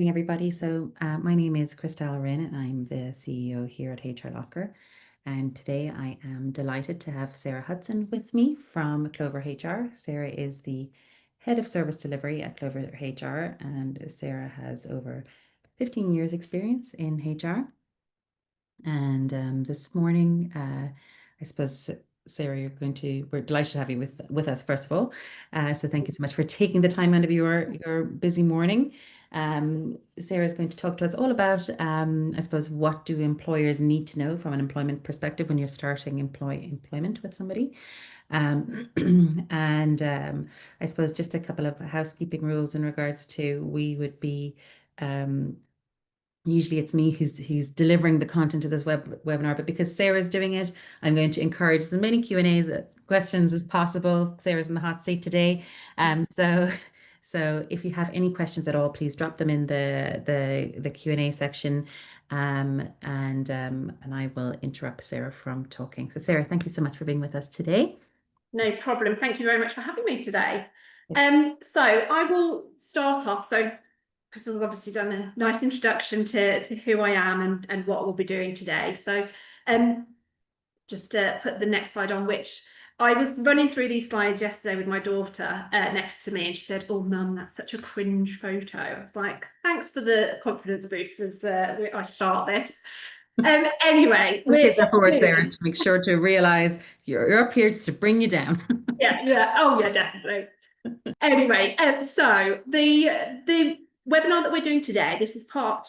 morning, everybody. My name is Crystel Rynne, and I'm the CEO here at HRLocker. And today I am delighted to have Sarah Hudson with me from Clover HR. Sarah is the head of service delivery at Clover HR, and Sarah has over 15 years experience in HR. And this morning, I suppose, Sarah, we're delighted to have you with us, first of all. So thank you so much for taking the time out of your busy morning. Sarah is going to talk to us all about, I suppose, what do employers need to know from an employment perspective when you're starting employment with somebody. And I suppose just a couple of housekeeping rules in regards to we would be usually it's me who's delivering the content of this webinar, but because Sarah's doing it, I'm going to encourage as many Q&A questions as possible. Sarah's in the hot seat today. So if you have any questions at all, please drop them in the Q&A section, and I will interrupt Sarah from talking. So Sarah, thank you so much for being with us today. No problem. Thank you very much for having me today. So I will start off. So Crystel's obviously done a nice introduction to who I am and what we'll be doing today. So just to put the next slide on, which I was running through these slides yesterday with my daughter next to me, and she said, "Oh, Mum, that's such a cringe photo." I was like, "Thanks for the confidence boost as I start this." Anyway, kids are for Sarah to make sure to realise you're up here just to bring you down. Yeah. Oh, yeah, definitely. Anyway, so the webinar that we're doing today, this is part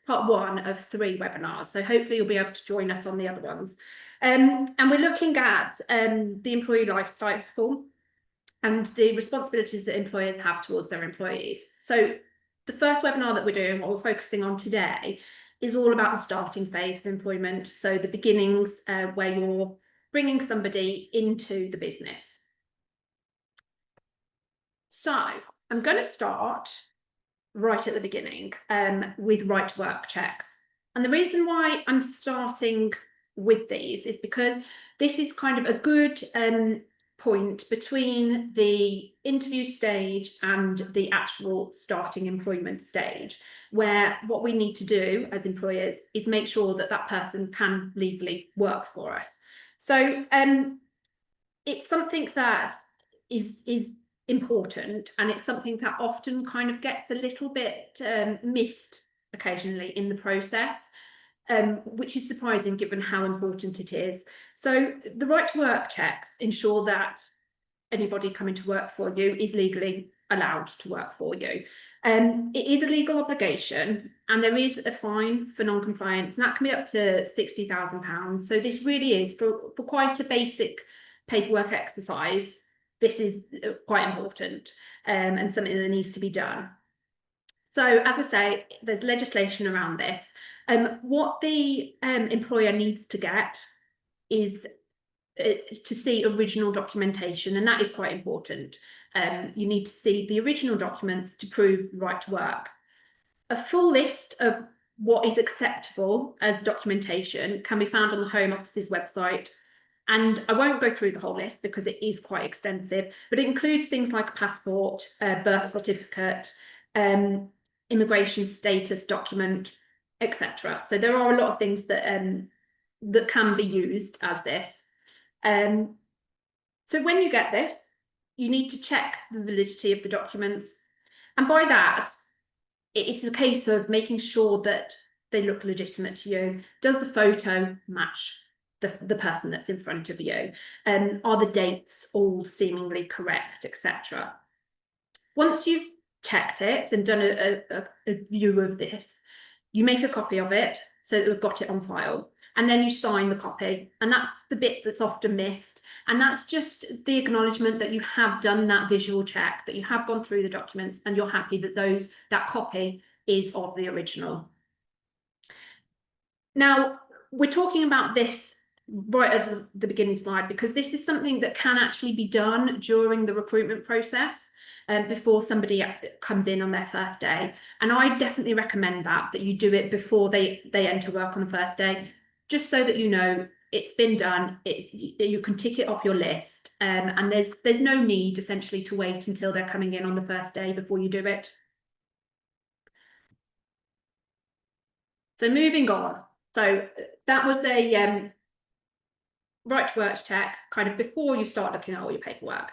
one of 3 webinars. So hopefully you'll be able to join us on the other ones. And we're looking at the employee life cycle and the responsibilities that employers have towards their employees. So the first webinar that we're doing, what we're focusing on today, is all about the starting phase of employment. So the beginnings where you're bringing somebody into the business. So I'm going to start right at the beginning with right to work checks. And the reason why I'm starting with these is because this is kind of a good point between the interview stage and the actual starting employment stage, where what we need to do as employers is make sure that that person can legally work for us. So it's something that is important, and it's something that often kind of gets a little bit missed occasionally in the process, which is surprising given how important it is. So the right to work checks ensure that anybody coming to work for you is legally allowed to work for you. It is a legal obligation, and there is a fine for non-compliance, and that can be up to £60,000. So this really is for quite a basic paperwork exercise. This is quite important and something that needs to be done. So as I say, there's legislation around this. What the employer needs to get is to see original documentation, and that is quite important. You need to see the original documents to prove the right to work. A full list of what is acceptable as documentation can be found on the Home Office's website. And I won't go through the whole list because it is quite extensive, but it includes things like a passport, birth certificate, immigration status document, etc. So there are a lot of things that that can be used as this. So when you get this, you need to check the validity of the documents. And by that, it's a case of making sure that they look legitimate to you. Does the photo match the person that's in front of you? Are the dates all seemingly correct, etc. Once you've checked it and done a view of this, you make a copy of it so that we've got it on file, and then you sign the copy. And that's the bit that's often missed, and that's just the acknowledgement that you have done that visual check, that you have gone through the documents and you're happy that that copy is of the original. Now, we're talking about this right at the beginning slide because this is something that can actually be done during the recruitment process before somebody comes in on their first day. And I definitely recommend that you do it before they enter work on the first day, just so that you know it's been done, you can tick it off your list, and there's no need essentially to wait until they're coming in on the first day before you do it. So moving on. So that was a right to work check kind of before you start looking at all your paperwork.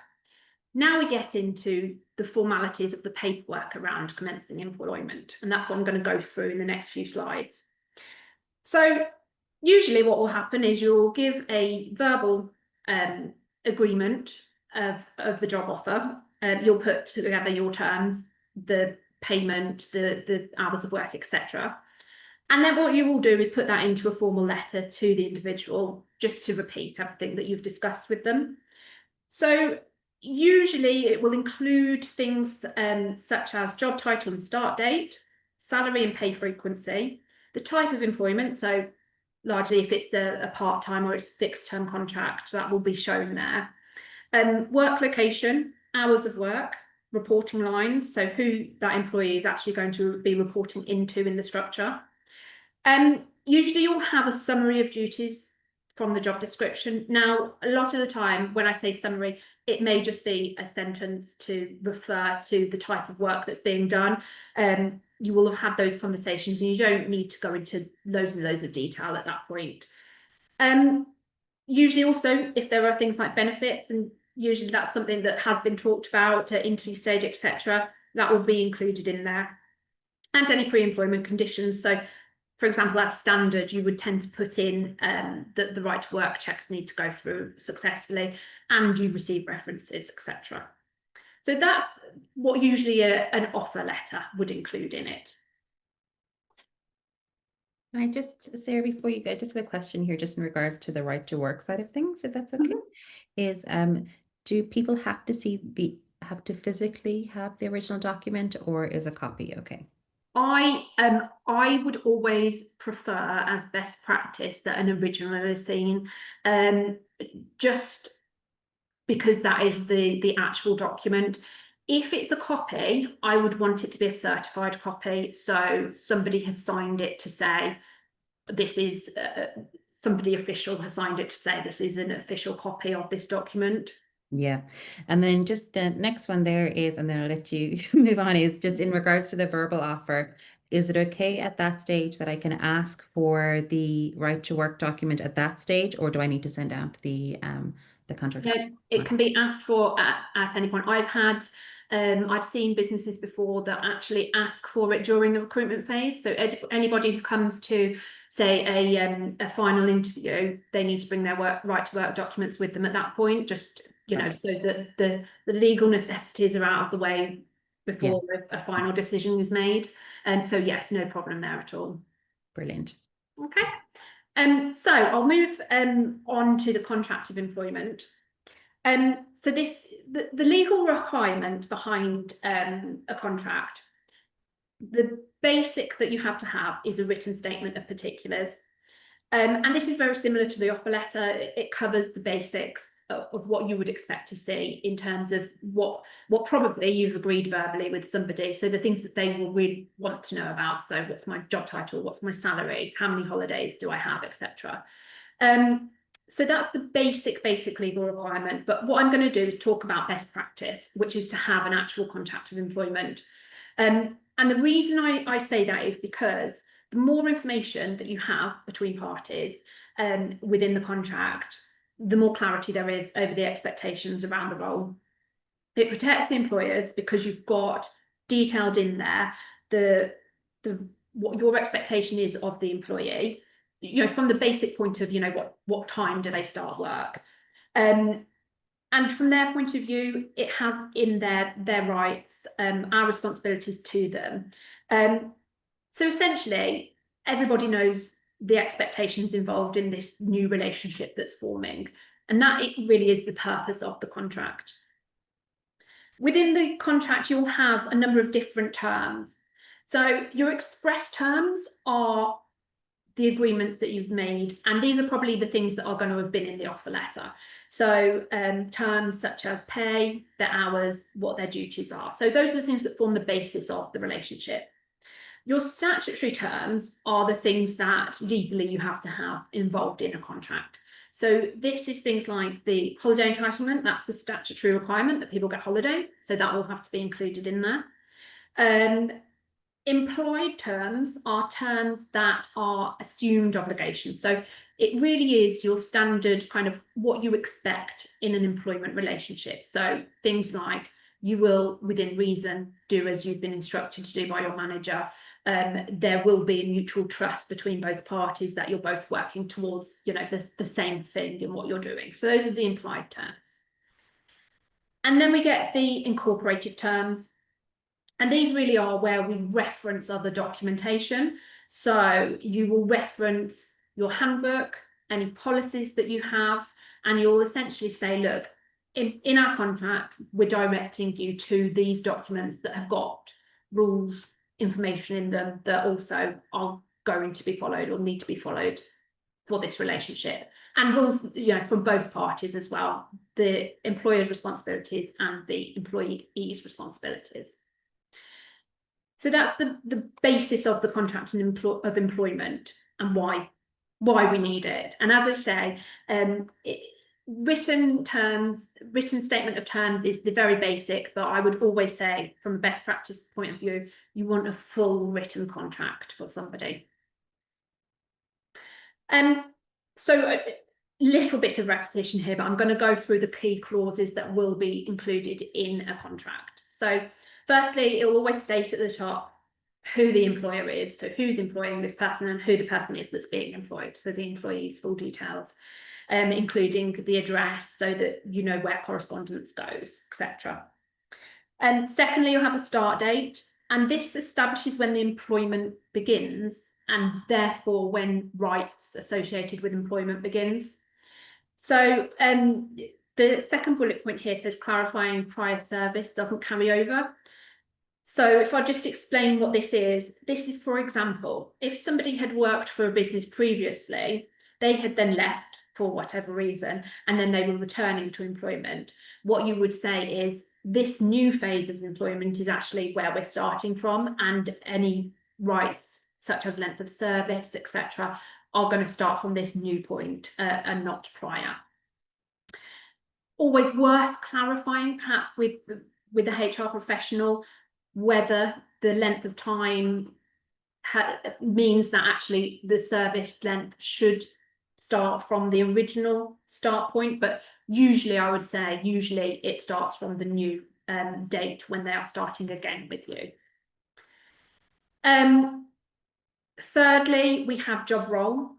Now we get into the formalities of the paperwork around commencing employment, and that's what I'm going to go through in the next few slides. So usually what will happen is you'll give a verbal agreement of the job offer. You'll put together your terms, the payment, the hours of work, etc. And then what you will do is put that into a formal letter to the individual, just to repeat everything that you've discussed with them. So usually it will include things such as job title and start date, salary and pay frequency, the type of employment. So largely if it's a part-time or it's a fixed term contract, that will be shown there. Work location, hours of work, reporting lines, so who that employee is actually going to be reporting into in the structure. Usually you'll have a summary of duties from the job description. Now, a lot of the time when I say summary, it may just be a sentence to refer to the type of work that's being done. You will have had those conversations and you don't need to go into loads and loads of detail at that point. Usually also, if there are things like benefits, and usually that's something that has been talked about at interview stage, etc., that will be included in there. And any pre-employment conditions. So for example, as standard, you would tend to put in that the right to work checks need to go through successfully and you receive references, etc. So that's what usually an offer letter would include in it. Can I just, Sarah, before you go, just have a question here, just in regards to the right to work side of things, if that's okay, is do people have to physically have the original document, or is a copy okay? I would always prefer, as best practice, that an original is seen, just because that is the actual document. If it's a copy, I would want it to be a certified copy, so somebody has signed it to say this is somebody official has signed it to say this is an official copy of this document. Yeah. And then just the next one there is, and then I'll let you move on, is just in regards to the verbal offer. Is it okay at that stage that I can ask for the right to work document at that stage, or do I need to send out the contract? No, it can be asked for at any point. I've seen businesses before that actually ask for it during the recruitment phase. So anybody who comes to, say, a final interview, they need to bring their right to work documents with them at that point, just so that the legal necessities are out of the way before a final decision is made. And so yes, no problem there at all. Brilliant. Okay. So I'll move on to the contract of employment. So the legal requirement behind a contract, the basic that you have to have is a written statement of particulars. And this is very similar to the offer letter. It covers the basics of what you would expect to see in terms of what probably you've agreed verbally with somebody. So the things that they will really want to know about. So what's my job title? What's my salary? How many holidays do I have, etc. So that's the basic legal requirement. But what I'm going to do is talk about best practice, which is to have an actual contract of employment. And the reason I say that is because the more information that you have between parties within the contract, the more clarity there is over the expectations around the role. It protects the employers because you've got detailed in there what your expectation is of the employee, from the basic point of, what time do they start work? And from their point of view, it has in there their rights, our responsibilities to them. So essentially, everybody knows the expectations involved in this new relationship that's forming, and that it really is the purpose of the contract. Within the contract, you'll have a number of different terms. So your express terms are the agreements that you've made, and these are probably the things that are going to have been in the offer letter. So terms such as pay, their hours, what their duties are. So those are the things that form the basis of the relationship. Your statutory terms are the things that legally you have to have involved in a contract. So this is things like the holiday entitlement. That's the statutory requirement that people get holiday. So that will have to be included in there. Implied terms are terms that are assumed obligations. So it really is your standard kind of what you expect in an employment relationship. So things like you will, within reason, do as you've been instructed to do by your manager. There will be a mutual trust between both parties that you're both working towards, the same thing in what you're doing. So those are the implied terms. And then we get the incorporated terms. And these really are where we reference other documentation. So you will reference your handbook, any policies that you have, and you'll essentially say, look, in our contract, we're directing you to these documents that have got rules, information in them that also are going to be followed or need to be followed for this relationship. And rules, from both parties as well, the employer's responsibilities and the employee's responsibilities. So that's the basis of the contract of employment and why we need it. And as I say, written statement of terms is the very basic, but I would always say, from a best practice point of view, you want a full written contract for somebody. So a little bit of repetition here, but I'm going to go through the key clauses that will be included in a contract. So firstly, it will always state at the top who the employer is, so who's employing this person and who the person is that's being employed, so the employee's full details, including the address so that you know where correspondence goes, etc. And secondly, you'll have a start date, and this establishes when the employment begins and therefore when rights associated with employment begins. So the second bullet point here says clarifying prior service doesn't carry over. So if I just explain what this is, for example, if somebody had worked for a business previously, they had then left for whatever reason, and then they were returning to employment, what you would say is this new phase of employment is actually where we're starting from, and any rights such as length of service, etc., are going to start from this new point and not prior. Always worth clarifying, perhaps with the HR professional, whether the length of time means that actually the service length should start from the original start point, but usually I would say it starts from the new date when they are starting again with you. Thirdly, we have job role.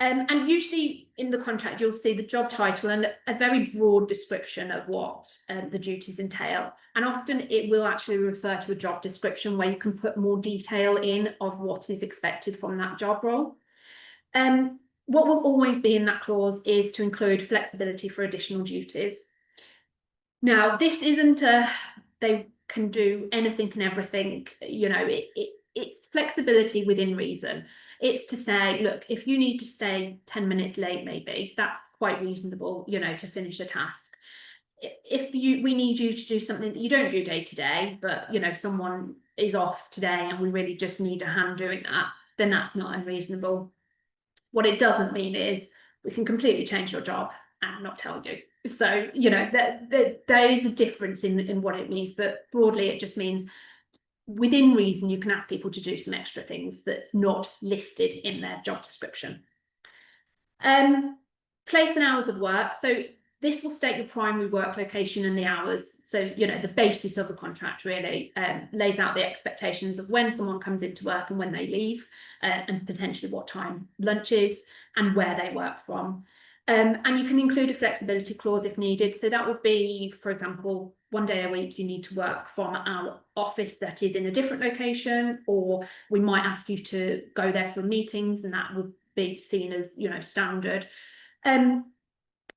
And usually in the contract, you'll see the job title and a very broad description of what the duties entail. And often it will actually refer to a job description where you can put more detail in of what is expected from that job role. What will always be in that clause is to include flexibility for additional duties. Now, this isn't they can do anything and everything, it's flexibility within reason. It's to say, look, if you need to stay 10 minutes late, maybe that's quite reasonable, to finish a task. If we need you to do something that you don't do day to day, but someone is off today and we really just need a hand doing that, then that's not unreasonable. What it doesn't mean is we can completely change your job and not tell you. So there is a difference in what it means, but broadly it just means within reason you can ask people to do some extra things that's not listed in their job description. Place and hours of work. So this will state your primary work location and the hours. So the basis of the contract really lays out the expectations of when someone comes into work and when they leave, and potentially what time lunch is and where they work from. And you can include a flexibility clause if needed. So that would be, for example, one day a week you need to work from our office that is in a different location, or we might ask you to go there for meetings, and that would be seen as standard.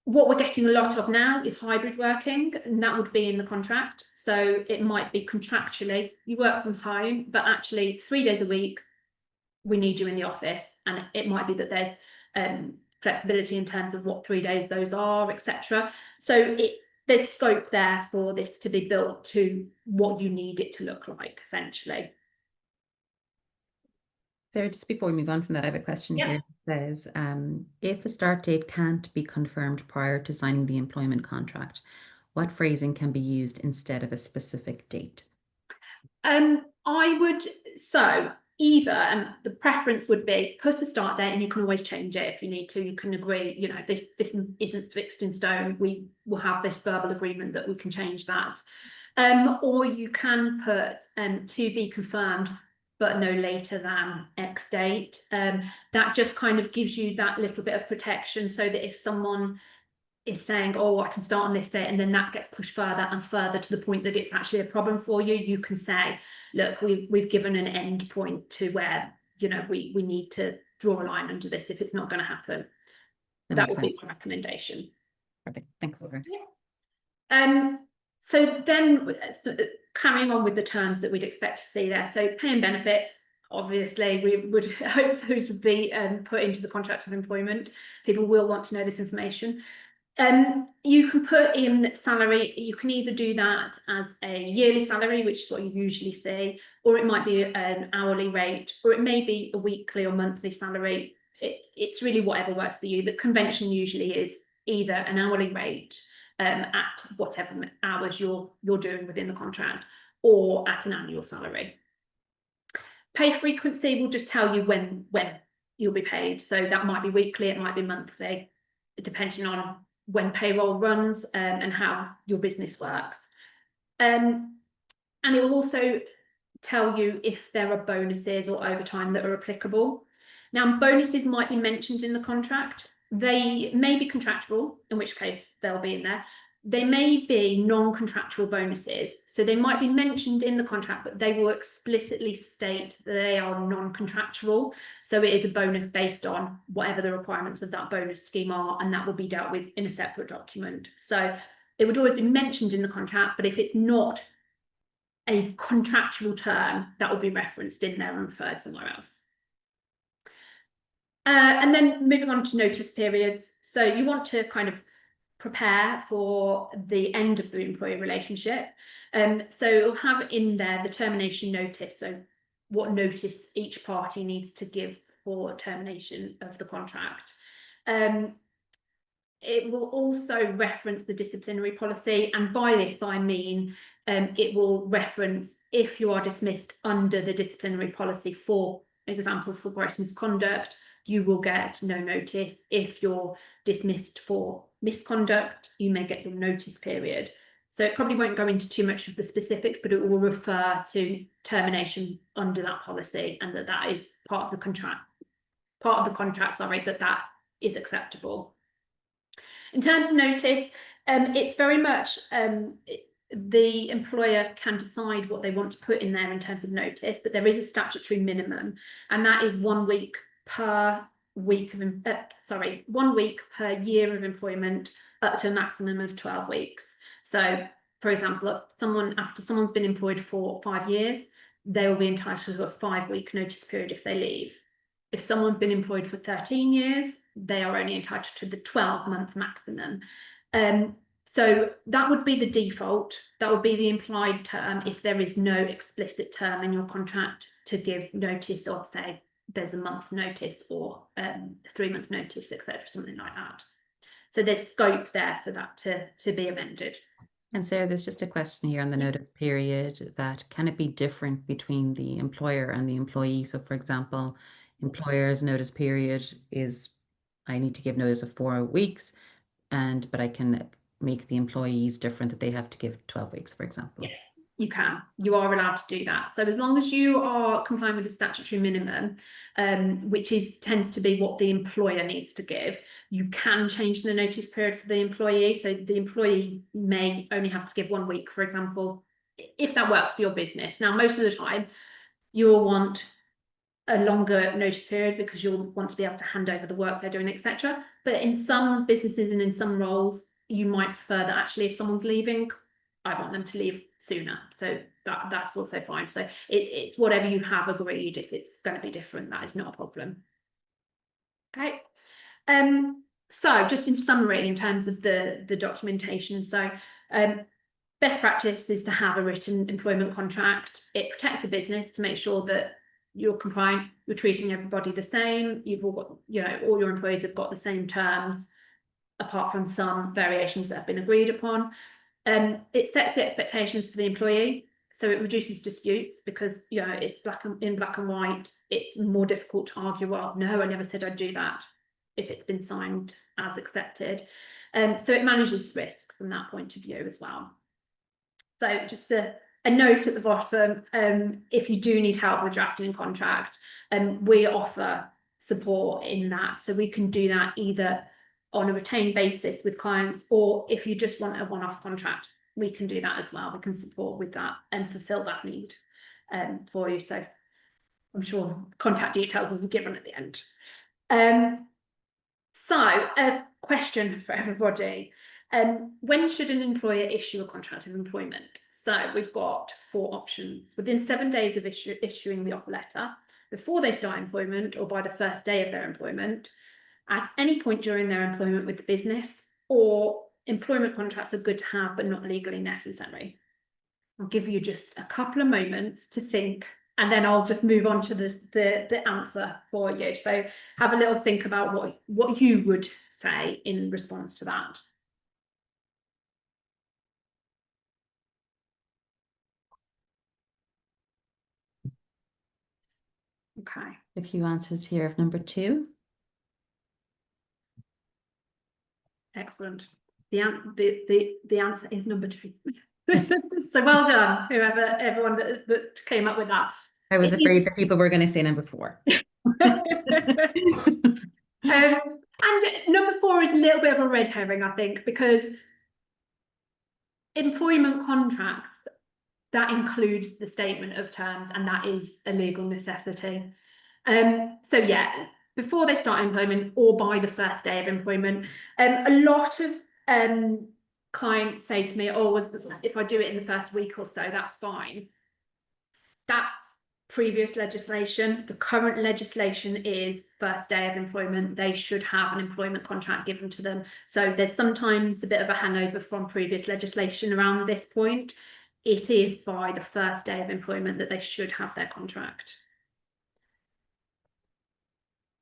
What we're getting a lot of now is hybrid working, and that would be in the contract. So it might be contractually you work from home, but actually 3 days a week we need you in the office, and it might be that there's flexibility in terms of what 3 days those are, etc. So there's scope there for this to be built to what you need it to look like, essentially. Sarah, just before we move on from that, I have a question here that says, if a start date can't be confirmed prior to signing the employment contract, what phrasing can be used instead of a specific date? I would, so either, and the preference would be put a start date, and you can always change it if you need to. You can agree, you know, this isn't fixed in stone. We will have this verbal agreement that we can change that. Or you can put to be confirmed, but no later than X date. That just kind of gives you that little bit of protection, so that if someone is saying, oh, I can start on this date, and then that gets pushed further and further to the point that it's actually a problem for you, you can say, look, we've given an end point to where, you know, we need to draw a line under this if it's not going to happen. That would be my recommendation. Perfect. Thanks, Laura. So then carrying on with the terms that we'd expect to see there. So pay and benefits, obviously we would hope those would be put into the contract of employment. People will want to know this information. You can put in salary. You can either do that as a yearly salary, which is what you usually see, or it might be an hourly rate, or it may be a weekly or monthly salary. It's really whatever works for you. The convention usually is either an hourly rate at whatever hours you're doing within the contract, or at an annual salary. Pay frequency will just tell you when you'll be paid. So that might be weekly, it might be monthly, depending on when payroll runs and how your business works. And it will also tell you if there are bonuses or overtime that are applicable. Now, bonuses might be mentioned in the contract. They may be contractual, in which case they'll be in there. They may be non-contractual bonuses, so they might be mentioned in the contract, but they will explicitly state that they are non-contractual. So it is a bonus based on whatever the requirements of that bonus scheme are, and that will be dealt with in a separate document. So it would always be mentioned in the contract, but if it's not a contractual term, that will be referenced in there and referred somewhere else. And then moving on to notice periods. So you want to kind of prepare for the end of the employee relationship. So it'll have in there the termination notice. So what notice each party needs to give for termination of the contract. It will also reference the disciplinary policy, and by this I mean it will reference if you are dismissed under the disciplinary policy, for example, for gross misconduct, you will get no notice. If you're dismissed for misconduct, you may get your notice period. So it probably won't go into too much of the specifics, but it will refer to termination under that policy, and that is part of the contract, that is acceptable. In terms of notice, it's very much the employer can decide what they want to put in there in terms of notice, but there is a statutory minimum, and that is 1 week per week of 1 week per year of employment, up to a maximum of 12 weeks. So, for example, after someone's been employed for 5 years, they will be entitled to a 5-week notice period if they leave. If someone's been employed for 13 years, they are only entitled to the 12-month maximum. So that would be the default. That would be the implied term if there is no explicit term in your contract to give notice, or say there's a month notice or 3-month notice, etc., something like that. So there's scope there for that to be amended. And Sarah, there's just a question here on the notice period, that can it be different between the employer and the employee? So for example, employer's notice period is, I need to give notice of 4 weeks, but I can make the employees different, that they have to give 12 weeks, for example. Yes, you can. You are allowed to do that. So as long as you are complying with the statutory minimum, which tends to be what the employer needs to give, you can change the notice period for the employee. So the employee may only have to give 1 week, for example, if that works for your business. Now, most of the time, you will want a longer notice period because you'll want to be able to hand over the work they're doing, etc. But in some businesses and in some roles, you might prefer that actually if someone's leaving, I want them to leave sooner. So that's also fine. So it's whatever you have agreed. If it's going to be different, that is not a problem. Okay. So just in summary, in terms of the documentation, so best practice is to have a written employment contract. It protects the business to make sure that you're compliant, you're treating everybody the same, you've all got, all your employees have got the same terms, apart from some variations that have been agreed upon. It sets the expectations for the employee. So it reduces disputes because, you know, it's in black and white. It's more difficult to argue, well, no, I never said I'd do that, if it's been signed as accepted. So it manages risk from that point of view as well. So just a note at the bottom, if you do need help with drafting a contract, we offer support in that. So we can do that either on a retained basis with clients, or if you just want a one-off contract, we can do that as well. We can support with that and fulfill that need for you. So I'm sure contact details will be given at the end. So a question for everybody. When should an employer issue a contract of employment? So we've got 4 options: within 7 days of issuing the offer letter, before they start employment, or by the first day of their employment, at any point during their employment with the business, or employment contracts are good to have but not legally necessary. I'll give you just a couple of moments to think, and then I'll just move on to the answer for you. So have a little think about what you would say in response to that. Okay. A few answers here of number 2. Excellent. The answer is number 2. So well done, everyone that came up with that. I was afraid that people were going to say number 4. And number 4 is a little bit of a red herring, I think, because employment contracts, that includes the statement of terms, and that is a legal necessity. So yeah, before they start employment or by the first day of employment. A lot of clients say to me, oh, if I do it in the first week or so, that's fine. That's previous legislation. The current legislation is first day of employment. They should have an employment contract given to them. So there's sometimes a bit of a hangover from previous legislation around this point. It is by the first day of employment that they should have their contract.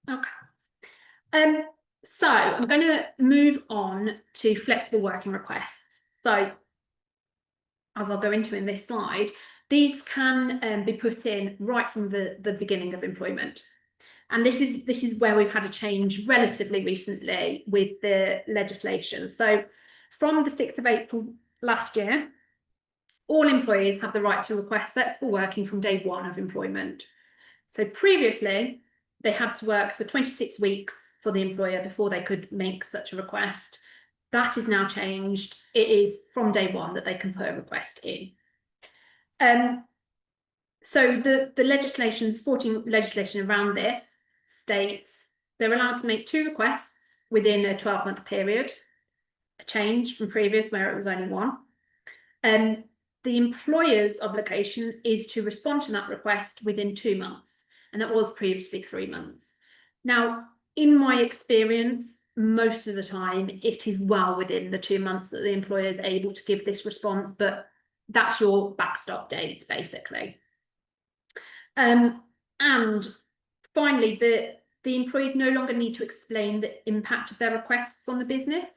Okay. So I'm going to move on to flexible working requests. So as I'll go into in this slide, these can be put in right from the beginning of employment. And this is where we've had a change relatively recently with the legislation. So from the 6th of April last year, all employees have the right to request flexible working from day 1 of employment. So previously, they had to work for 26 weeks for the employer before they could make such a request. That is now changed. It is from day 1 that they can put a request in. So the legislation, supporting legislation around this, states they're allowed to make 2 requests within a 12-month period, a change from previous where it was only 1. The employer's obligation is to respond to that request within 2 months, and that was previously 3 months. Now, in my experience, most of the time it is well within the 2 months that the employer is able to give this response, but that's your backstop date, basically. And finally, the employees no longer need to explain the impact of their requests on the business.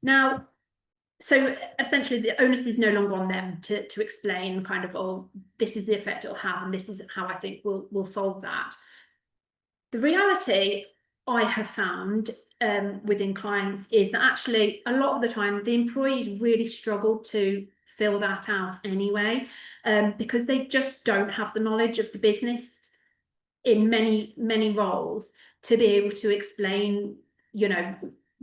Now, so essentially the onus is no longer on them to explain kind of, oh, this is the effect it'll have, and this is how I think we'll solve that. The reality I have found within clients is that actually a lot of the time the employees really struggle to fill that out anyway, because they just don't have the knowledge of the business in many roles to be able to explain, you know,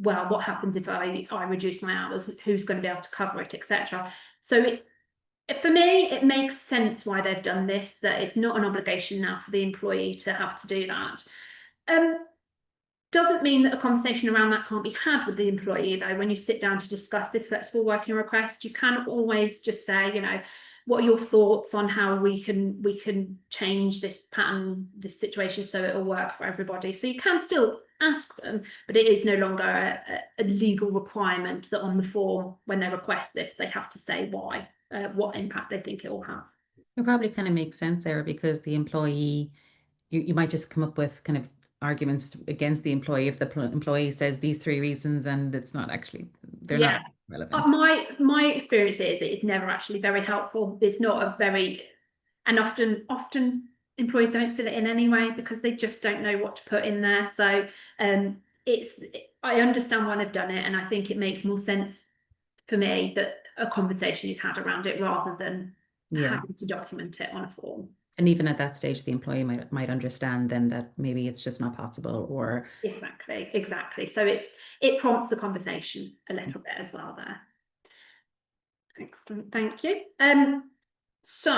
well, what happens if I reduce my hours, who's going to be able to cover it, etc. So for me, it makes sense why they've done this, that it's not an obligation now for the employee to have to do that. Doesn't mean that a conversation around that can't be had with the employee, though. When you sit down to discuss this flexible working request, you can always just say, you know, what are your thoughts on how we can change this pattern, this situation, so it'll work for everybody. So you can still ask them, but it is no longer a legal requirement that on the form, when they request this, they have to say why, what impact they think it will have. It probably kind of makes sense there, because the employee, you might just come up with kind of arguments against the employee if the employee says these 3 reasons and it's not actually, they're not relevant. My experience is it's never actually very helpful. It's not a very, and often employees don't fill it in anyway because they just don't know what to put in there. So I understand why they've done it, and I think it makes more sense for me that a conversation is had around it rather than having to document it on a form. And even at that stage, the employee might understand then that maybe it's just not possible, or exactly. So it prompts the conversation a little bit as well there. Excellent, thank you. So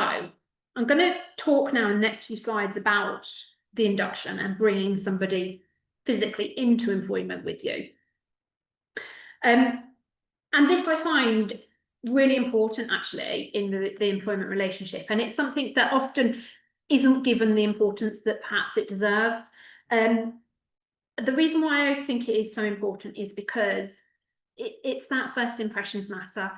I'm going to talk now in the next few slides about the induction and bringing somebody physically into employment with you. And this I find really important actually in the employment relationship, and it's something that often isn't given the importance that perhaps it deserves. The reason why I think it is so important is because it's that first impressions matter,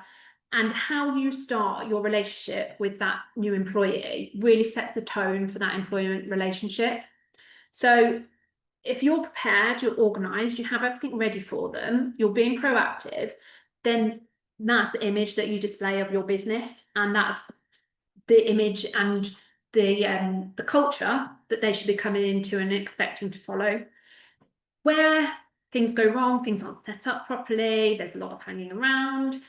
and how you start your relationship with that new employee really sets the tone for that employment relationship. So if you're prepared, you're organised, you have everything ready for them, you're being proactive, then that's the image that you display of your business, and that's the image and the culture that they should be coming into and expecting to follow. Where things go wrong, things aren't set up properly, there's a lot of hanging around,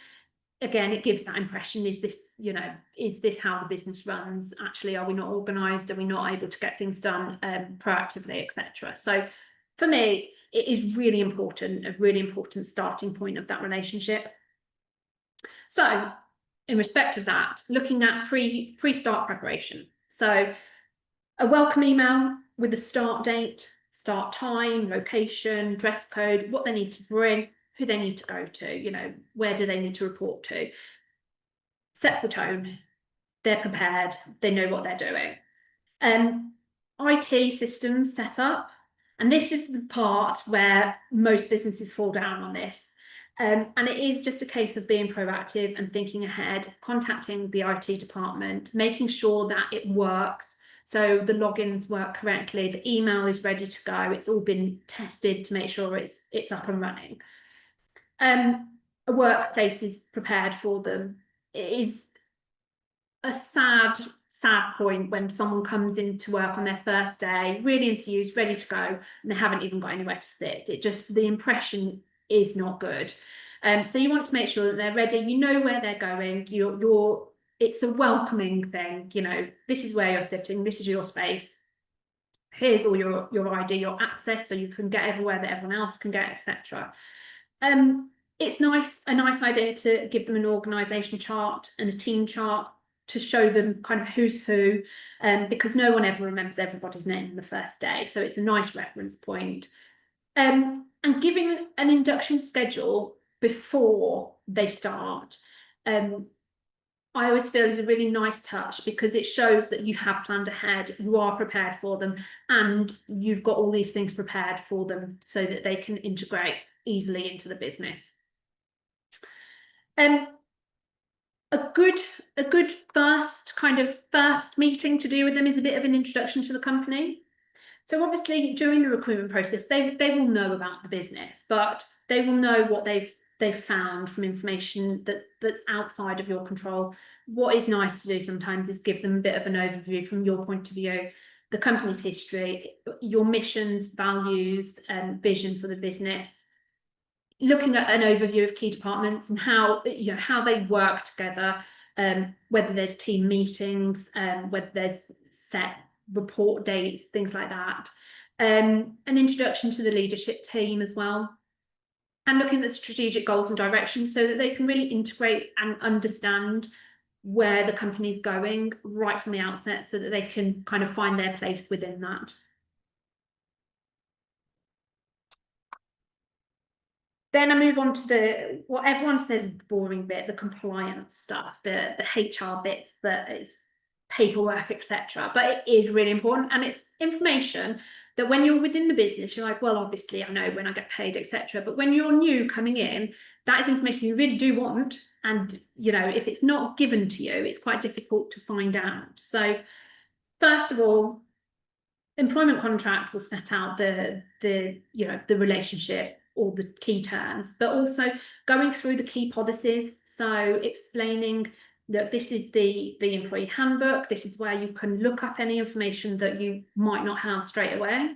again, it gives that impression, is this how the business runs? Actually, are we not organised? Are we not able to get things done proactively, etc.? So for me, it is really important, a really important starting point of that relationship. So in respect of that, looking at pre-start preparation. So a welcome email with the start date, start time, location, dress code, what they need to bring, who they need to go to, where do they need to report to. Sets the tone, they're prepared, they know what they're doing. IT systems set up, and this is the part where most businesses fall down on this. And it is just a case of being proactive and thinking ahead, contacting the IT department, making sure that it works. So the logins work correctly, the email is ready to go, it's all been tested to make sure it's up and running. A workplace is prepared for them. It is a sad point when someone comes into work on their first day, really enthused, ready to go, and they haven't even got anywhere to sit. The impression is not good. So you want to make sure that they're ready, where they're going, it's a welcoming thing, this is where you're sitting, this is your space, here's all your ID, your access, so you can get everywhere that everyone else can get, etc. It's a nice idea to give them an organisation chart and a team chart to show them kind of who's who, because no one ever remembers everybody's name on the first day, so it's a nice reference point. And giving an induction schedule before they start, I always feel is a really nice touch, because it shows that you have planned ahead, you are prepared for them, and you've got all these things prepared for them so that they can integrate easily into the business. A good first meeting to do with them is a bit of an introduction to the company. So obviously during the recruitment process, they will know about the business, but they will know what they've found from information that's outside of your control. What is nice to do sometimes is give them a bit of an overview from your point of view, the company's history, your missions, values, and vision for the business. Looking at an overview of key departments and how they work together, whether there's team meetings, whether there's set report dates, things like that. An introduction to the leadership team as well, and looking at strategic goals and directions so that they can really integrate and understand where the company's going right from the outset, so that they can kind of find their place within that. Then I move on to what everyone says is the boring bit, the compliance stuff, the HR bits, that is paperwork, etc. But it is really important, and it's information that when you're within the business, you're like, well, obviously I know when I get paid, etc. But when you're new coming in, that is information you really do want, and if it's not given to you, it's quite difficult to find out. So first of all, employment contract will set out the relationship, all the key terms, but also going through the key policies. So explaining that this is the employee handbook, this is where you can look up any information that you might not have straight away.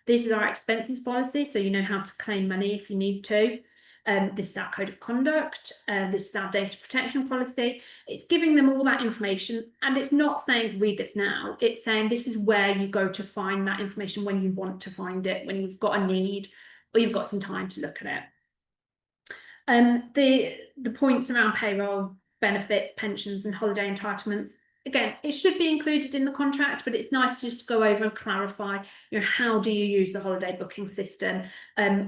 This is our expenses policy, so you know how to claim money if you need to. This is our code of conduct. This is our data protection policy. It's giving them all that information, and it's not saying read this now. It's saying this is where you go to find that information when you want to find it, when you've got a need or you've got some time to look at it. The points around payroll, benefits, pensions, and holiday entitlements. Again, it should be included in the contract, but it's nice to just go over and clarify, how do you use the holiday booking system?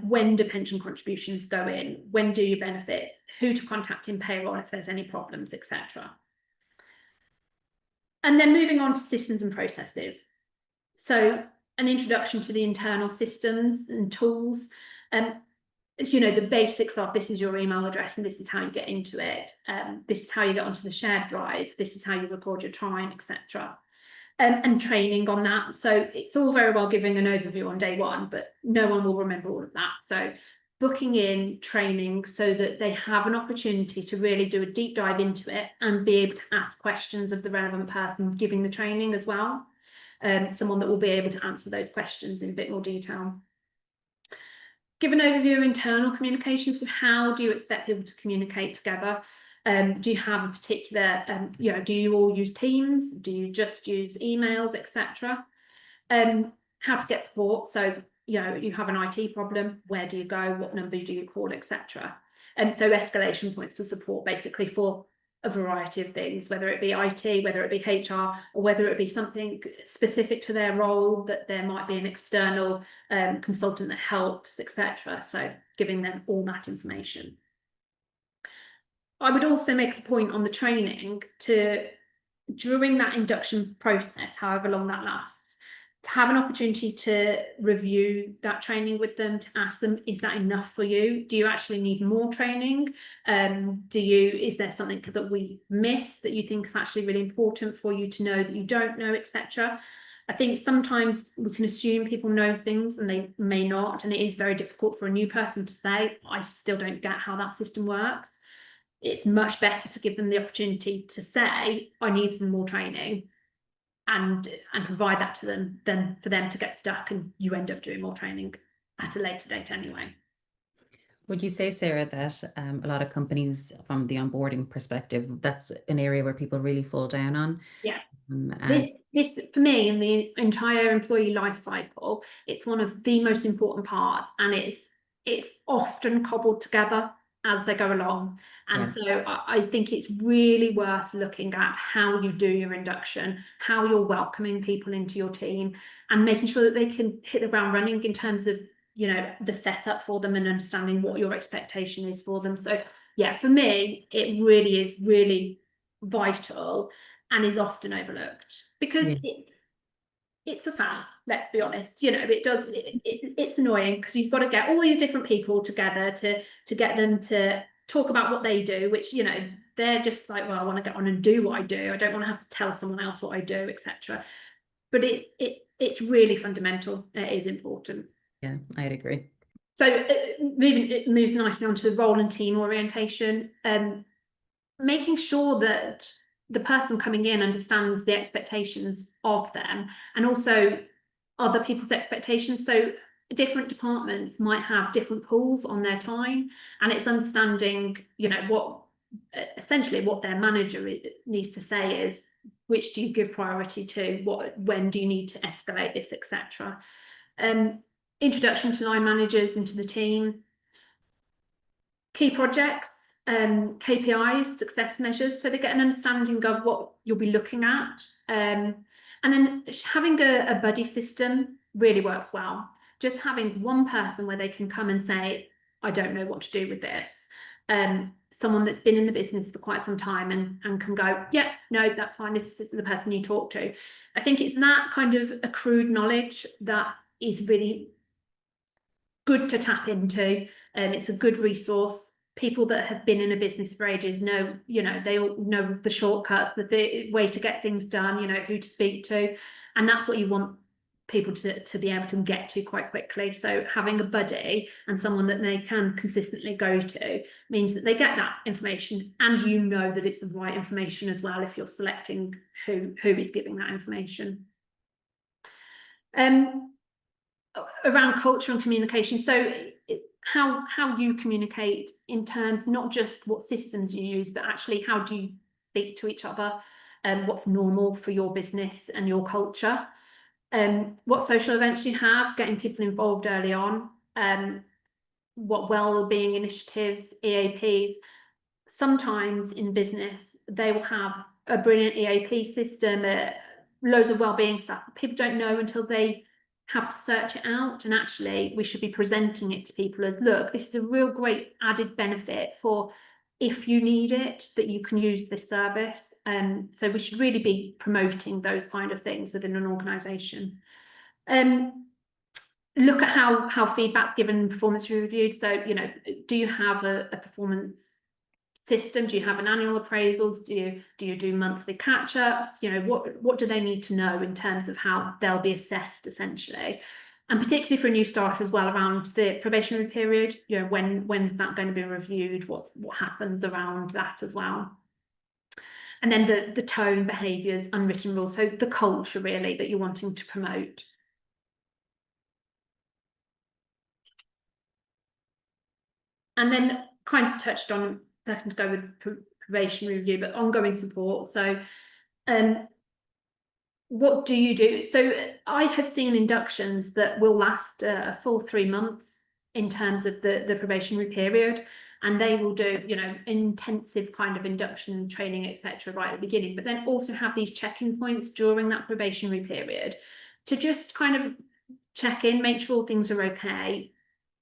When do pension contributions go in? When do your benefits? Who to contact in payroll if there's any problems, etc. And then moving on to systems and processes. So an introduction to the internal systems and tools. The basics of this is your email address and this is how you get into it. This is how you get onto the shared drive. This is how you record your time, etc. And training on that. So it's all very well giving an overview on day one, but no one will remember all of that. So booking in training so that they have an opportunity to really do a deep dive into it and be able to ask questions of the relevant person giving the training as well. Someone that will be able to answer those questions in a bit more detail. Give an overview of internal communications. So how do you expect people to communicate together? Do you have a particular, do you all use Teams? Do you just use emails, etc.? How to get support. So, you have an IT problem, where do you go? What number do you call, etc.? So escalation points for support, basically for a variety of things, whether it be IT, whether it be HR, or whether it be something specific to their role, that there might be an external consultant that helps, etc. So giving them all that information. I would also make a point on the training to, during that induction process, however long that lasts, to have an opportunity to review that training with them, to ask them, is that enough for you? Do you actually need more training? Is there something that we missed that you think is actually really important for you to know that you don't know, etc.? I think sometimes we can assume people know things and they may not, and it is very difficult for a new person to say, I still don't get how that system works. It's much better to give them the opportunity to say, I need some more training, and provide that to them, than for them to get stuck and you end up doing more training at a later date anyway. Would you say, Sarah, that a lot of companies, from the onboarding perspective, that's an area where people really fall down on? Yeah. And This for me, in the entire employee life cycle, it's one of the most important parts, and it's often cobbled together as they go along. And so I think it's really worth looking at how you do your induction, how you're welcoming people into your team, and making sure that they can hit the ground running in terms of, the setup for them and understanding what your expectation is for them. So yeah, for me, it really is really vital and is often overlooked, because it's a faff, let's be honest. It's annoying because you've got to get all these different people together to get them to talk about what they do, which they're just like, well, I want to get on and do what I do, I don't want to have to tell someone else what I do, etc. But it's really fundamental. It is important. Yeah, I'd agree. So it moves nicely onto the role and team orientation, making sure that the person coming in understands the expectations of them, and also other people's expectations. So different departments might have different pools on their time, and it's understanding, what essentially what their manager needs to say is, which do you give priority to, when do you need to escalate this, etc. Introduction to line managers into the team, key projects, KPIs, success measures, so they get an understanding of what you'll be looking at. And then having a buddy system really works well. Just having one person where they can come and say, I don't know what to do with this. Someone that's been in the business for quite some time and can go, yeah, no, that's fine, this is the person you talk to. I think it's that kind of accrued knowledge that is really good to tap into. It's a good resource. People that have been in a business for ages know, they all know the shortcuts, the way to get things done, who to speak to, and that's what you want people to be able to get to quite quickly. So having a buddy and someone that they can consistently go to means that they get that information, and you know that it's the right information as well if you're selecting who is giving that information. Around culture and communication, so how you communicate in terms not just what systems you use, but actually how do you speak to each other, and what's normal for your business and your culture. What social events you have, getting people involved early on, what well-being initiatives, EAPs. Sometimes in business, they will have a brilliant EAP system, loads of well-being stuff. People don't know until they have to search it out, and actually we should be presenting it to people as, look, this is a real great added benefit for if you need it, that you can use this service. So we should really be promoting those kind of things within an organisation. Look at how feedback's given and performance reviewed. So, you know, do you have a performance system? Do you have an annual appraisals? Do you do monthly catch-ups? You know, what do they need to know in terms of how they'll be assessed, essentially? And particularly for a new starter as well, around the probationary period, you know, when's that going to be reviewed? What happens around that as well? And then the tone, behaviours, unwritten rules, so the culture really that you're wanting to promote. And then kind of touched on a second ago with probation review, but ongoing support. So what do you do? So I have seen inductions that will last a full 3 months in terms of the probationary period, and they will do, you know, intensive kind of induction training, etc., right at the beginning, but then also have these check-in points during that probationary period to just kind of check in, make sure things are okay,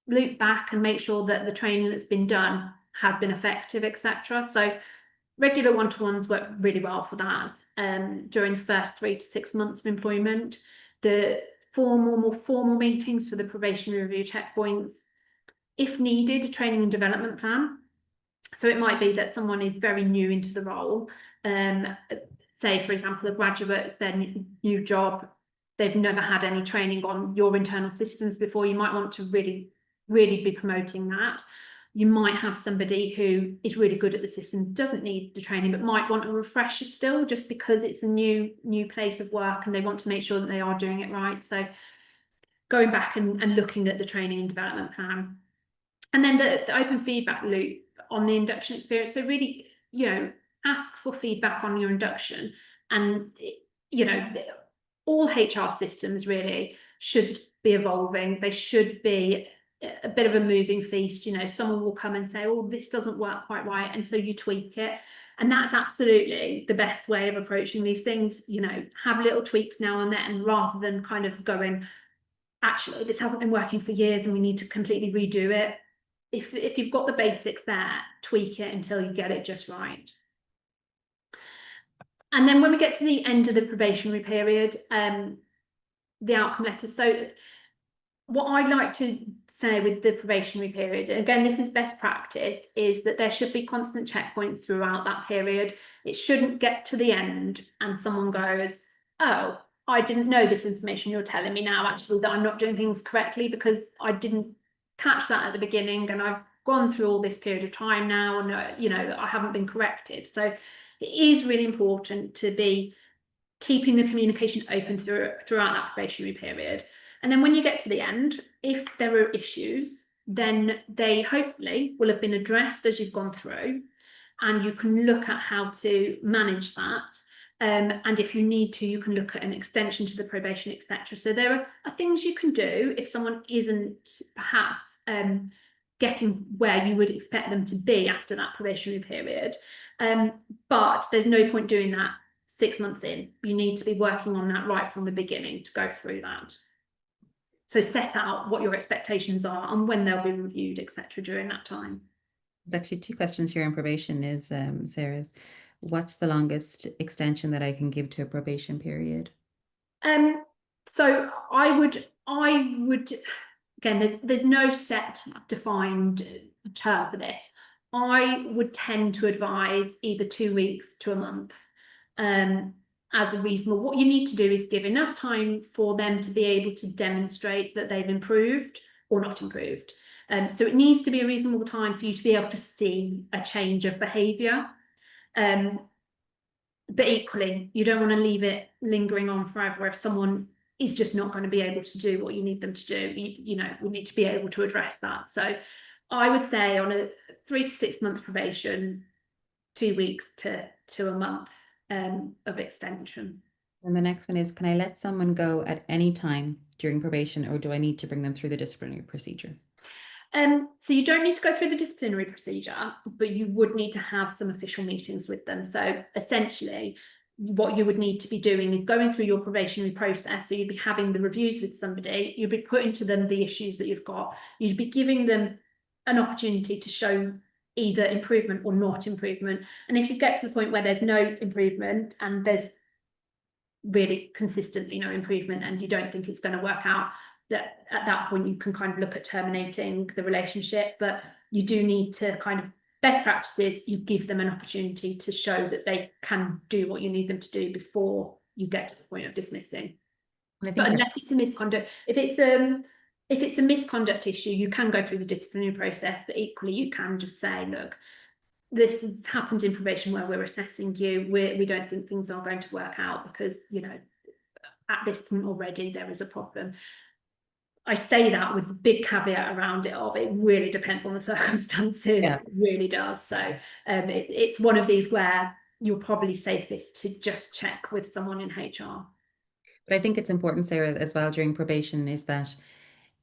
loop back and make sure that the training that's been done has been effective, etc. So regular one-to-ones work really well for that. During the first 3 to 6 months of employment, the more formal meetings for the probationary review checkpoints, if needed, a training and development plan. So it might be that someone is very new into the role, say for example a graduate, it's their new job, they've never had any training on your internal systems before. You might want to really be promoting that. You might have somebody who is really good at the systems, doesn't need the training, but might want a refresher still, just because it's a new place of work and they want to make sure that they are doing it right. So going back and looking at the training and development plan. And then the open feedback loop on the induction experience. So really, you know, ask for feedback on your induction. And, you know, all HR systems really should be evolving. They should be a bit of a moving feast. You know, someone will come and say, oh, this doesn't work quite right, and so you tweak it. And that's absolutely the best way of approaching these things. You know, have little tweaks now and then, rather than kind of going, actually this hasn't been working for years and we need to completely redo it. If you've got the basics there, tweak it until you get it just right. And then when we get to the end of the probationary period, the outcome letter. So what I'd like to say with the probationary period, again, this is best practice, is that there should be constant checkpoints throughout that period. It shouldn't get to the end and someone goes, oh, I didn't know this information you're telling me now, actually, that I'm not doing things correctly because I didn't catch that at the beginning, and I've gone through all this period of time now, and you know, I haven't been corrected. So it is really important to be keeping the communication open throughout that probationary period. And then when you get to the end, if there are issues, then they hopefully will have been addressed as you've gone through, and you can look at how to manage that. And if you need to, you can look at an extension to the probation, etc. So there are things you can do if someone isn't perhaps getting where you would expect them to be after that probationary period. But there's no point doing that 6 months in. You need to be working on that right from the beginning to go through that. So set out what your expectations are and when they'll be reviewed, etc. during that time. There's actually 2 questions here on probation. Is Sarah's, what's the longest extension that I can give to a probation period? So I would again, there's no set defined term for this. I would tend to advise either 2 weeks to a month. as a reasonable. What you need to do is give enough time for them to be able to demonstrate that they've improved or not improved. So it needs to be a reasonable time for you to be able to see a change of behaviour. But equally, you don't want to leave it lingering on forever if someone is just not going to be able to do what you need them to do. You know, we need to be able to address that. So I would say on a 3 to 6 month probation, 2 weeks to a month of extension. And the next one is, can I let someone go at any time during probation, or do I need to bring them through the disciplinary procedure? So you don't need to go through the disciplinary procedure, but you would need to have some official meetings with them. So essentially, what you would need to be doing is going through your probationary process. So you'd be having the reviews with somebody, you'd be putting to them the issues that you've got, you'd be giving them an opportunity to show either improvement or not improvement. And if you get to the point where there's no improvement and there's really consistently no improvement and you don't think it's going to work out, that at that point you can kind of look at terminating the relationship. But you do need to kind of, best practices, you give them an opportunity to show that they can do what you need them to do before you get to the point of dismissing. But unless it's a misconduct, if it's a misconduct issue, you can go through the disciplinary process, but equally you can just say, look, this has happened in probation where we're assessing you, we don't think things are going to work out because, you know, at this point already there is a problem. I say that with the big caveat around it of it really depends on the circumstances. Yeah. It really does. So it's one of these where you're probably safest to just check with someone in HR. But I think it's important, Sarah, as well during probation is that,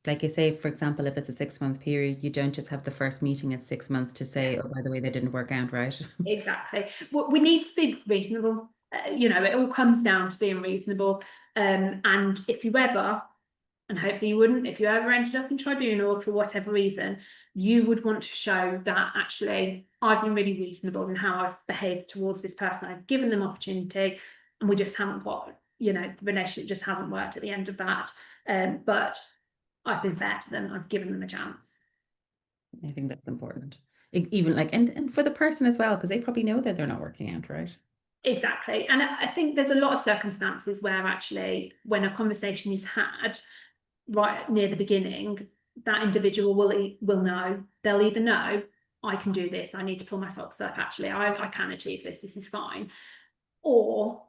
like you say, for example, if it's a 6 month period, you don't just have the first meeting at 6 months to say, oh, by the way, they didn't work out right. Exactly. Well, we need to be reasonable. You know, it all comes down to being reasonable. And if you ever, and hopefully you wouldn't, if you ever ended up in tribunal for whatever reason, you would want to show that actually I've been really reasonable in how I've behaved towards this person. I've given them opportunity and we just haven't got, you know, the relationship just hasn't worked at the end of that. But I've been fair to them. I've given them a chance. I think that's important. Even like, and for the person as well, because they probably know that they're not working out, right? Exactly. And I think there's a lot of circumstances where actually when a conversation is had right near the beginning, that individual will know. They'll either know, I can do this, I need to pull my socks up, actually, I can achieve this is fine. Or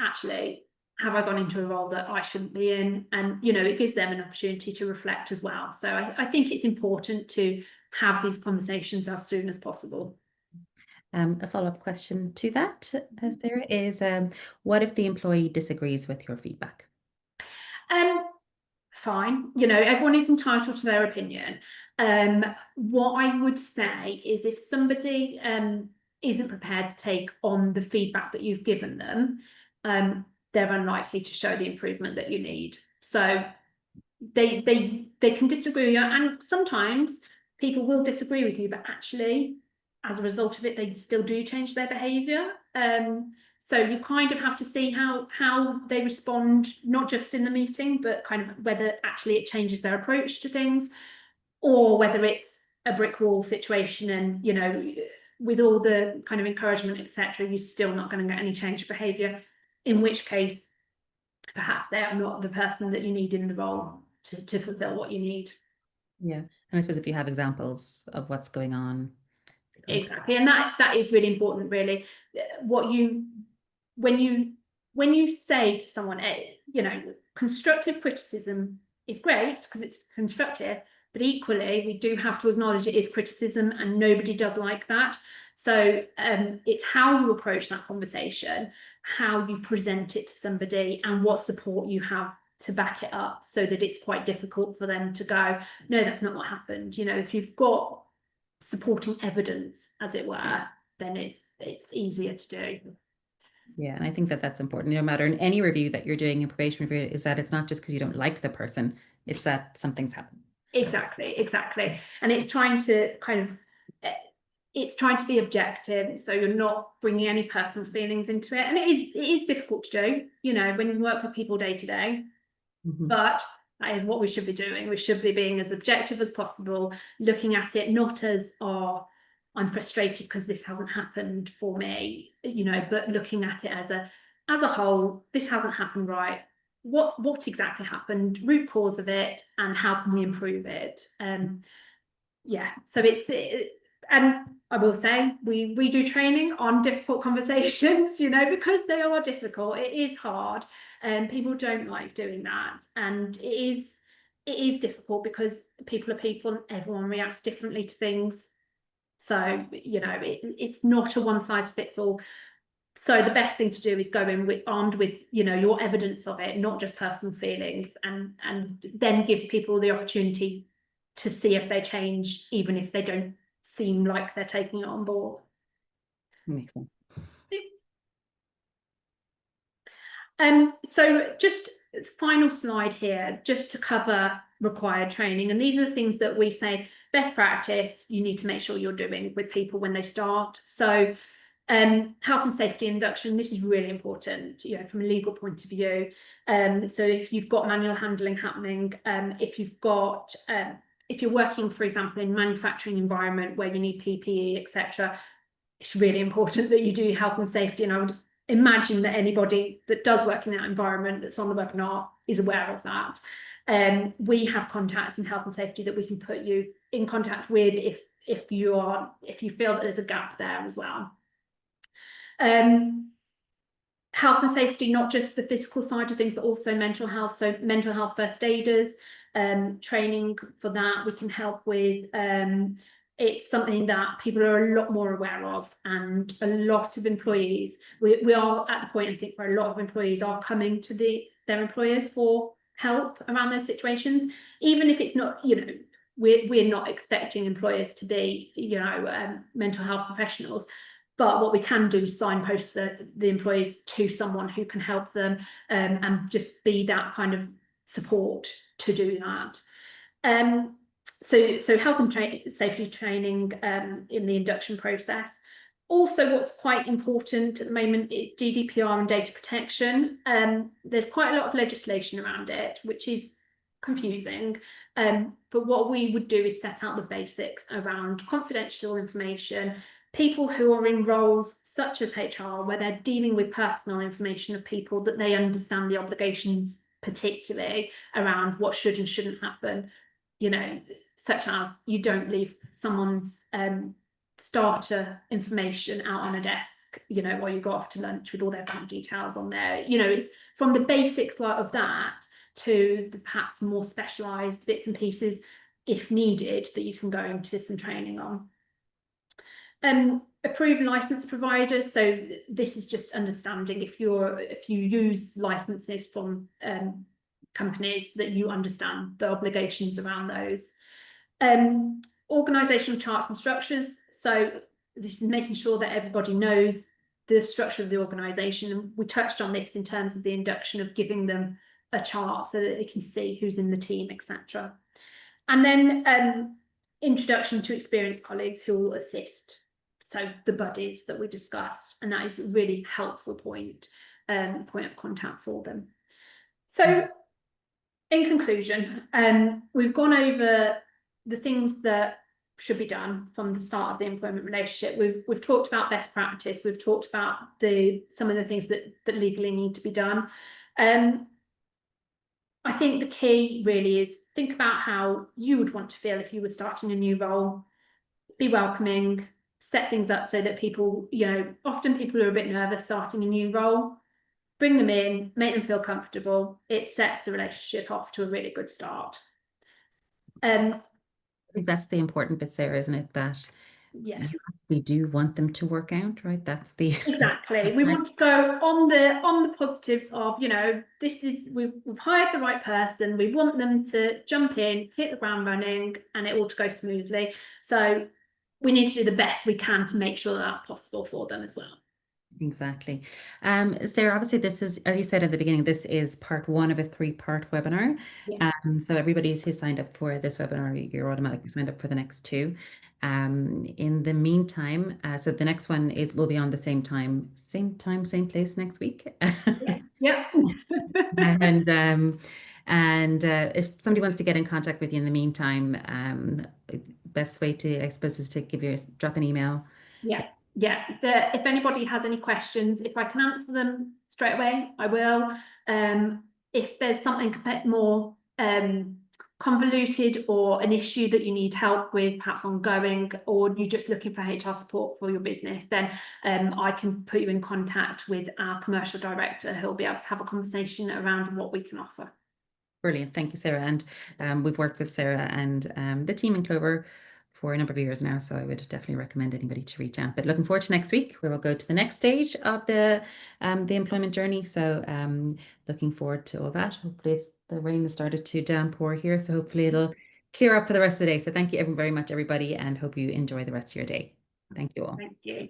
actually, have I gone into a role that I shouldn't be in? And, you know, it gives them an opportunity to reflect as well. So I think it's important to have these conversations as soon as possible. A follow-up question to that, Sarah, is what if the employee disagrees with your feedback? Fine, you know, everyone is entitled to their opinion. What I would say is if somebody isn't prepared to take on the feedback that you've given them, they're unlikely to show the improvement that you need. So they can disagree with you, and sometimes people will disagree with you, but actually as a result of it they still do change their behavior. So you kind of have to see how they respond, not just in the meeting, but kind of whether actually it changes their approach to things, or whether it's a brick wall situation and, you know, with all the kind of encouragement, etc., you're still not going to get any change of behavior, in which case perhaps they are not the person that you need in the role to fulfill what you need. Yeah. And I suppose if you have examples of what's going on. Exactly. And that is really important, really. What you, when you say to someone, you know, constructive criticism is great because it's constructive, but equally we do have to acknowledge it is criticism and nobody does like that. So it's how you approach that conversation, how you present it to somebody, and what support you have to back it up, so that it's quite difficult for them to go, no, that's not what happened. You know, if you've got supporting evidence, as it were, then it's easier to do. Yeah, and I think that that's important. No matter in any review that you're doing in probation review, is that it's not just because you don't like the person, it's that something's happened. Exactly. And it's trying to kind of, it's trying to be objective, so you're not bringing any personal feelings into it. And it is difficult to do, you know, when you work with people day to day. But that is what we should be doing. We should be being as objective as possible, looking at it not as, oh, I'm frustrated because this hasn't happened for me, you know, but looking at it as as a whole, this hasn't happened right. What exactly happened, root cause of it, and how can we improve it? Yeah, so and I will say we do training on difficult conversations, because they are difficult. It is hard, and people don't like doing that, and it is difficult because people are people and everyone reacts differently to things. So it's not a one size fits all. So the best thing to do is go in armed with your evidence of it, not just personal feelings, and then give people the opportunity to see if they change, even if they don't seem like they're taking it on board. Makes sense. So just final slide here, just to cover required training. And these are the things that we say, best practice, you need to make sure you're doing with people when they start. So health and safety induction, this is really important, from a legal point of view. So if you've got manual handling happening, if you're working, for example, in a manufacturing environment where you need PPE, etc., it's really important that you do health and safety. And I would imagine that anybody that does work in that environment that's on the webinar is aware of that. We have contacts in health and safety that we can put you in contact with if you feel that there's a gap there as well. Health and safety, not just the physical side of things, but also mental health. So mental health first aiders, training for that we can help with. It's something that people are a lot more aware of, and a lot of employees, we are at the point, I think, where a lot of employees are coming to their employers for help around those situations, even if it's not, we're not expecting employers to be, mental health professionals. But what we can do is signpost the employees to someone who can help them, and just be that kind of support to do that. So health and safety training in the induction process. Also, what's quite important at the moment is GDPR and data protection. There's quite a lot of legislation around it, which is confusing. But what we would do is set out the basics around confidential information. People who are in roles such as HR, where they're dealing with personal information of people, that they understand the obligations, particularly around what should and shouldn't happen, such as you don't leave someone's starter information out on a desk, while you go off to lunch with all their bank details on there. It's from the basics of that to the perhaps more specialised bits and pieces, if needed, that you can go into some training on. Approved license providers. So this is just understanding if you use licenses from companies, that you understand the obligations around those. Organizational charts and structures. So this is making sure that everybody knows the structure of the organization. And we touched on this in terms of the induction, of giving them a chart so that they can see who's in the team, etc. And then introduction to experienced colleagues who will assist. So the buddies that we discussed, and that is a really helpful point of contact for them. So in conclusion, we've gone over the things that should be done from the start of the employment relationship. We've talked about best practice. We've talked about some of the things that legally need to be done. I think the key really is think about how you would want to feel if you were starting a new role. Be welcoming, set things up so that people, often people are a bit nervous starting a new role. Bring them in, make them feel comfortable. It sets the relationship off to a really good start. I think that's the important bit, Sarah, isn't it? That yes, we do want them to work out, right? That's the exactly. We want to go on the positives of, we've hired the right person. We want them to jump in, hit the ground running, and it all to go smoothly. So we need to do the best we can to make sure that that's possible for them as well. Exactly. Sarah, obviously this is, as you said at the beginning, this is part one of a three-part webinar. Yeah. So everybody who signed up for this webinar, you're automatically signed up for the next two. In the meantime, so the next one will be on the same time, same place next week. Yeah. And if somebody wants to get in contact with you in the meantime, best way to, I suppose, is to drop an email. Yeah. yeah, if anybody has any questions, if I can answer them straight away, I will. If there's something a bit more convoluted or an issue that you need help with, perhaps ongoing, or you're just looking for HR support for your business, then I can put you in contact with our commercial director who'll be able to have a conversation around what we can offer. Brilliant. Thank you, Sarah. And we've worked with Sarah and the team in Clover for a number of years now, so I would definitely recommend anybody to reach out. But looking forward to next week, where we'll go to the next stage of the employment journey. So looking forward to all that. Hopefully the rain has started to downpour here, so hopefully it'll clear up for the rest of the day. So thank you very much, everybody, and hope you enjoy the rest of your day. Thank you all. Thank you.